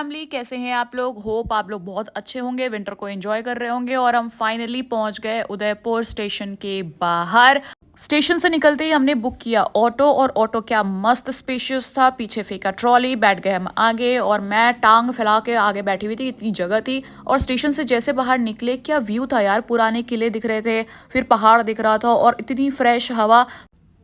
Family, कैसे हैं आप लोग? होप आप लोग बहुत अच्छे होंगे, विंटर को एंजॉय कर रहे होंगे। और हम फाइनली पहुंच गए उदयपुर स्टेशन के बाहर। स्टेशन से निकलते ही हमने बुक किया ऑटो, और ऑटो क्या मस्त स्पेशियस था। पीछे फेंका ट्रॉली, बैठ गए हम आगे, और मैं टांग फैला के आगे बैठी हुई थी, इतनी जगह थी। और स्टेशन से जैसे बाहर निकले, क्या व्यू था यार। पुराने किले दिख रहे थे, फिर पहाड़ दिख रहा था, और इतनी फ्रेश हवा।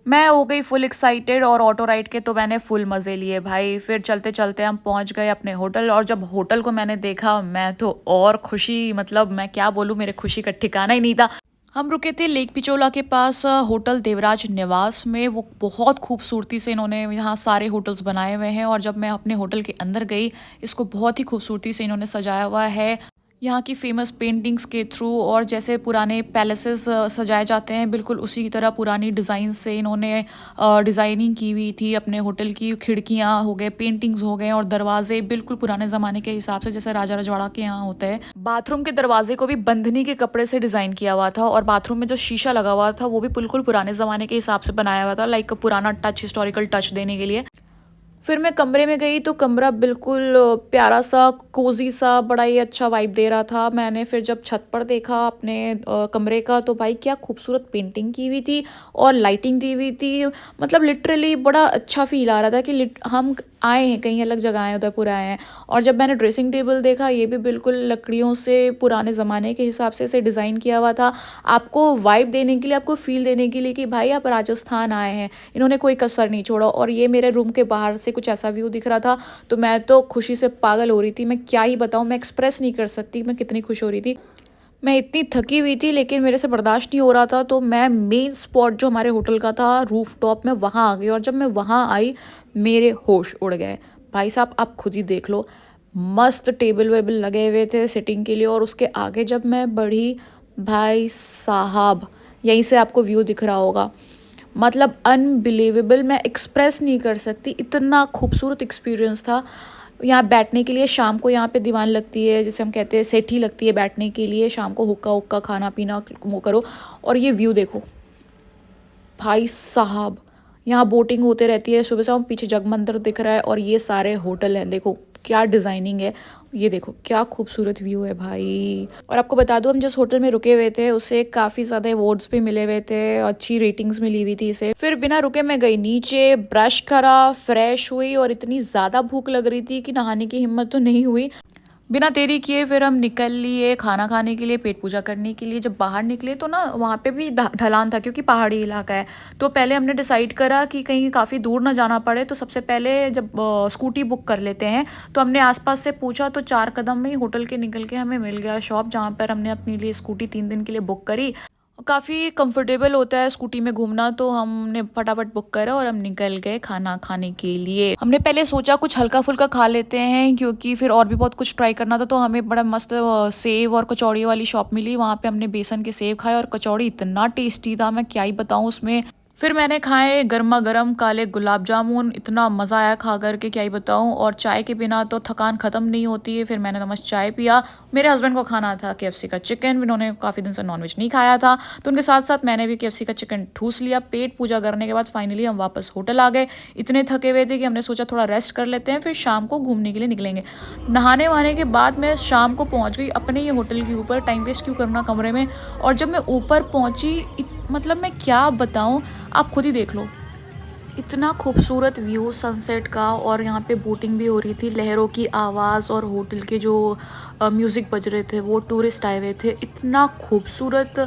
मैं हो गई फुल एक्साइटेड, और ऑटो राइड के तो मैंने फुल मज़े लिए भाई। फिर चलते चलते हम पहुंच गए अपने होटल, और जब होटल को मैंने देखा, मैं तो और खुशी, मतलब मैं क्या बोलूँ, मेरे खुशी का ठिकाना ही नहीं था। हम रुके थे लेक पिचोला के पास, होटल देवराज निवास में। वो बहुत खूबसूरती से इन्होंने यहाँ सारे होटल्स बनाए हुए हैं। और जब मैं अपने होटल के अंदर गई, इसको बहुत ही खूबसूरती से इन्होंने सजाया हुआ है, यहाँ की फेमस पेंटिंग्स के थ्रू। और जैसे पुराने पैलेसेस सजाए जाते हैं, बिल्कुल उसी की तरह पुरानी डिज़ाइन से इन्होंने डिज़ाइनिंग की हुई थी अपने होटल की। खिड़कियाँ हो गए, पेंटिंग्स हो गए, और दरवाजे बिल्कुल पुराने ज़माने के हिसाब से, जैसे राजा रजवाड़ा के यहाँ होता है। बाथरूम के दरवाजे को भी बंधनी के कपड़े से डिज़ाइन किया हुआ था, और बाथरूम में जो शीशा लगा हुआ था, वो भी बिल्कुल पुराने ज़माने के हिसाब से बनाया हुआ था, लाइक पुराना टच, हिस्टोरिकल टच देने के लिए। फिर मैं कमरे में गई तो कमरा बिल्कुल प्यारा सा, कोजी सा, बड़ा ही अच्छा वाइब दे रहा था। मैंने फिर जब छत पर देखा अपने कमरे का, तो भाई क्या खूबसूरत पेंटिंग की हुई थी, और लाइटिंग दी हुई थी। मतलब लिटरली बड़ा अच्छा फील आ रहा था कि हम आए हैं, कहीं अलग जगह आए हैं, उदयपुर आए हैं। और जब मैंने ड्रेसिंग टेबल देखा, ये भी बिल्कुल लकड़ियों से पुराने ज़माने के हिसाब से इसे डिज़ाइन किया हुआ था, आपको वाइब देने के लिए, आपको फील देने के लिए कि भाई आप राजस्थान आए हैं। इन्होंने कोई कसर नहीं छोड़ा। और ये मेरे रूम के बाहर से कुछ ऐसा व्यू दिख रहा था, तो मैं तो खुशी से पागल हो रही थी। मैं क्या ही बताऊँ, मैं एक्सप्रेस नहीं कर सकती मैं कितनी खुश हो रही थी। मैं इतनी थकी हुई थी, लेकिन मेरे से बर्दाश्त नहीं हो रहा था, तो मैं मेन स्पॉट जो हमारे होटल का था, रूफ टॉप में, वहाँ आ गई। और जब मैं वहाँ आई, मेरे होश उड़ गए। भाई साहब, आप खुद ही देख लो, मस्त टेबल वेबल लगे हुए थे सिटिंग के लिए। और उसके आगे जब मैं बढ़ी, भाई साहब, यहीं से आपको व्यू दिख रहा होगा, मतलब अनबिलीवेबल, मैं एक्सप्रेस नहीं कर सकती, इतना खूबसूरत एक्सपीरियंस था। यहाँ बैठने के लिए शाम को यहाँ पे दीवान लगती है, जैसे हम कहते हैं सेठी लगती है बैठने के लिए। शाम को हुक्का हुक्का खाना पीना वो करो, और ये व्यू देखो भाई साहब। यहाँ बोटिंग होते रहती है सुबह शाम, पीछे जगमंदिर दिख रहा है, और ये सारे होटल हैं, देखो क्या डिज़ाइनिंग है। ये देखो क्या खूबसूरत व्यू है भाई। और आपको बता दूं, हम जिस होटल में रुके हुए थे, उसे काफ़ी ज़्यादा अवार्ड्स भी मिले हुए थे, अच्छी रेटिंग्स मिली हुई थी इसे। फिर बिना रुके मैं गई नीचे, ब्रश करा, फ्रेश हुई, और इतनी ज़्यादा भूख लग रही थी कि नहाने की हिम्मत तो नहीं हुई। बिना देरी किए फिर हम निकल लिए खाना खाने के लिए, पेट पूजा करने के लिए। जब बाहर निकले तो ना, वहाँ पे भी ढलान था, क्योंकि पहाड़ी इलाका है। तो पहले हमने डिसाइड करा कि कहीं काफ़ी दूर ना जाना पड़े, तो सबसे पहले जब स्कूटी बुक कर लेते हैं। तो हमने आसपास से पूछा, तो 4 कदम में ही होटल के निकल के हमें मिल गया शॉप, जहाँ पर हमने अपने लिए स्कूटी 3 दिन के लिए बुक करी। काफ़ी कंफर्टेबल होता है स्कूटी में घूमना, तो हमने फटाफट बुक करा और हम निकल गए खाना खाने के लिए। हमने पहले सोचा कुछ हल्का फुल्का खा लेते हैं, क्योंकि फिर और भी बहुत कुछ ट्राई करना था। तो हमें बड़ा मस्त सेव और कचौड़ी वाली शॉप मिली, वहाँ पे हमने बेसन के सेव खाए, और कचौड़ी इतना टेस्टी था, मैं क्या ही बताऊँ उसमें। फिर मैंने खाए गर्मा गर्म काले गुलाब जामुन, इतना मज़ा आया खा करके, क्या ही बताऊँ। और चाय के बिना तो थकान ख़त्म नहीं होती है। फिर मैंने नमक चाय पिया। मेरे हस्बैंड को खाना था केएफसी का चिकन, उन्होंने काफ़ी दिन से नॉनवेज नहीं खाया था, तो उनके साथ साथ मैंने भी केएफसी का चिकन ठूस लिया। पेट पूजा करने के बाद फाइनली हम वापस होटल आ गए। इतने थके हुए थे कि हमने सोचा थोड़ा रेस्ट कर लेते हैं, फिर शाम को घूमने के लिए निकलेंगे। नहाने वहाने के बाद मैं शाम को पहुँच गई अपने ही होटल के ऊपर, टाइम वेस्ट क्यों करना कमरे में। और जब मैं ऊपर पहुँची, मतलब मैं क्या बताऊँ, आप खुद ही देख लो, इतना खूबसूरत व्यू सनसेट का। और यहाँ पे बोटिंग भी हो रही थी, लहरों की आवाज़, और होटल के जो म्यूज़िक बज रहे थे, वो टूरिस्ट आए हुए थे। इतना खूबसूरत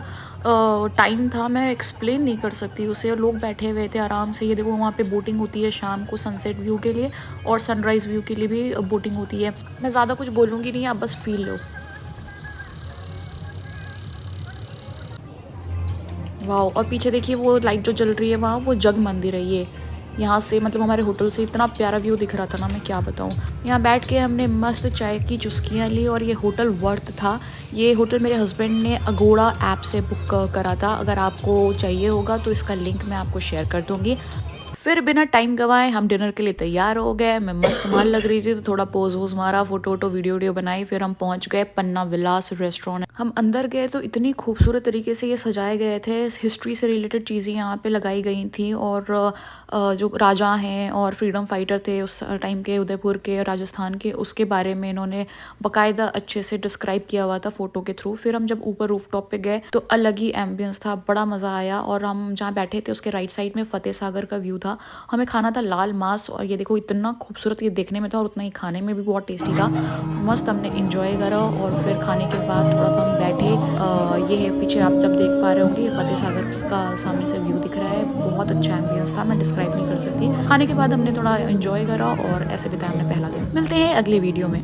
टाइम था, मैं एक्सप्लेन नहीं कर सकती उसे। और लोग बैठे हुए थे आराम से। ये देखो, वहाँ पे बोटिंग होती है शाम को सनसेट व्यू के लिए, और सनराइज़ व्यू के लिए भी बोटिंग होती है। मैं ज़्यादा कुछ बोलूँगी नहीं, आप बस फील लो। वाह। और पीछे देखिए वो लाइट जो जल रही है, वहाँ वो जग मंदिर है ये। यहाँ से मतलब हमारे होटल से इतना प्यारा व्यू दिख रहा था ना, मैं क्या बताऊँ। यहाँ बैठ के हमने मस्त चाय की चुस्कियाँ ली, और ये होटल वर्थ था। ये होटल मेरे हस्बैंड ने अगोड़ा ऐप से बुक करा था। अगर आपको चाहिए होगा तो इसका लिंक मैं आपको शेयर कर दूँगी। फिर बिना टाइम गवाए हम डिनर के लिए तैयार हो गए। मैं मस्त माल लग रही थी, तो थोड़ा पोज वोज मारा, फोटो वोटो वीडियो वीडियो बनाई। फिर हम पहुंच गए पन्ना विलास रेस्टोरेंट। हम अंदर गए तो इतनी खूबसूरत तरीके से ये सजाए गए थे, हिस्ट्री से रिलेटेड चीज़ें यहाँ पे लगाई गई थी और जो राजा हैं और फ्रीडम फाइटर थे उस टाइम के, उदयपुर के, राजस्थान के, उसके बारे में इन्होंने बाकायदा अच्छे से डिस्क्राइब किया हुआ था फ़ोटो के थ्रू। फिर हम जब ऊपर रूफ़टॉप पे गए तो अलग ही एम्बियंस था, बड़ा मज़ा आया। और हम जहाँ बैठे थे उसके राइट साइड में फ़तेह सागर का व्यू था। हमें खाना था लाल मांस और ये देखो इतना खूबसूरत ये देखने में था और उतना ही खाने में भी बहुत टेस्टी था। मस्त हमने एंजॉय करा और फिर खाने के बाद थोड़ा-सा हम बैठे। ये है पीछे आप जब देख पा रहे होंगे, ये फ़तेह सागर का सामने से व्यू दिख रहा है। बहुत अच्छा एम्बियंस था, मैं डिस्क्राइब नहीं कर सकती। खाने के बाद हमने थोड़ा एंजॉय करा और ऐसे बिताया हमने पहला दिन। मिलते हैं अगले वीडियो में।